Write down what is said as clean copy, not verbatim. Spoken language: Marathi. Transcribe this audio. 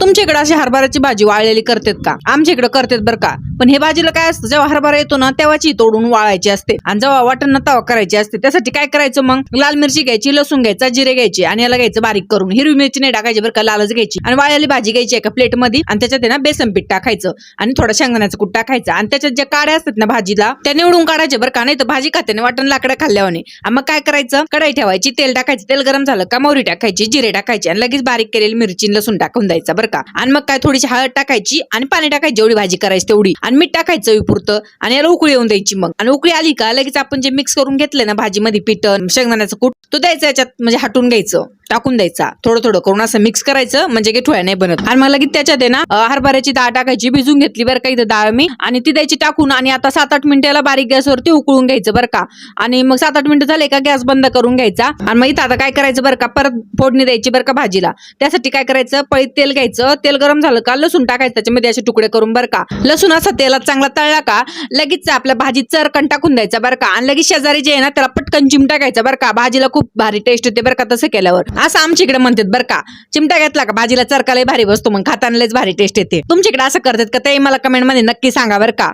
तुमच्या इकडे अशी हरभऱ्याची भाजी वाळलेली करतात का? आमच्या इकडे करतात बरं का. पण हे भाजीला काय असतं, जेव्हा हरभरा येतो ना तेव्हाची तोडून वाळायची असते आणि जेव्हा वाटण ना तेव्हा करायची असते. त्यासाठी काय करायचं मग, लाल मिरची घ्यायची, लसूण घ्यायचा, जिरे घ्यायचे आणि याला घ्यायचं बारीक करून. हिरवी मिरची नाही टाकायची बरं का, लालच घ्यायची. आणि वाळलेली भाजी घ्यायची एका प्लेट मध्ये आणि त्याच्यात आहे ना बेसन पीठ टाकायचं आणि थोडं शेंगदाण्याचं कूट टाकायचं आणि त्याच्यात ज्या काड्या असतात ना भाजीला त्या निवडून काढायचे बरं का, नाही तर भाजी खाते वाटण लाकडं खाल्ल्यावाने. मग काय करायचं, कढाई ठेवायची, तेल टाकायचं, तेल गरम झालं का मोहरी टाकायची, जिरे टाकायचे आणि लगेच बारीक केलेली मिरची लसूण टाकून द्यायचा बरं का. आणि मग काय थोडीशी हळद टाकायची आणि पाणी टाकायची, जेवढी भाजी करायची तेवढी, आणि मीठ टाकायचं पुरतं आणि याला उकळी येऊन द्यायची. मग आणि उकळी आली का लगेच आपण जे मिक्स करून घेतलंय ना भाजीमध्ये पीठ शेंगदाण्याचं कूट तो द्यायचं याच्यात, म्हणजे हटून घ्यायचं, टाकून द्यायचा, थोडं थोडं करून असं मिक्स करायचं म्हणजे की ठोळ्या नाही बनत. आणि मग लगेच त्याच्यात आहे ना हरभऱ्याची डाळ टाकायची, भिजून घेतली बरं का इथं डाळ मी, आणि ती द्यायची टाकून. आणि आता 7-8 मिनिटाला बारीक गॅसवरती उकळून घ्यायचं बरं का. आणि मग 7-8 मिनिटं झाले का गॅस बंद करून घ्यायचा. आणि मग इथं आता काय करायचं बरं का, परत फोडणी द्यायची बरं का भाजीला. त्यासाठी काय करायचं, पळीत तेल घ्यायचं, तेल गरम झालं का लसूण टाकायचं त्याच्यामध्ये असे तुकडे करून बरं का. लसूण असा तेलात चांगला तळला का लगेच आपल्या भाजीत चरकण टाकून द्यायचा बरं का. आणि लगेच शेजारी जे आहे ना त्याला पटकन चिमटा घ्यायचा बरं का, भाजीला खूप भारी टेस्ट येते बरं का तसं केल्यावर. असं आमच्या इकडे म्हणतात बरं का. चिमटा घेतला का भाजीला चरका लय भारी बसतो, मग खाताना लयच भारी टेस्ट येते. तुमच्याकडे असं करतात का ते मला कमेंट मध्ये नक्की सांगा बरं का.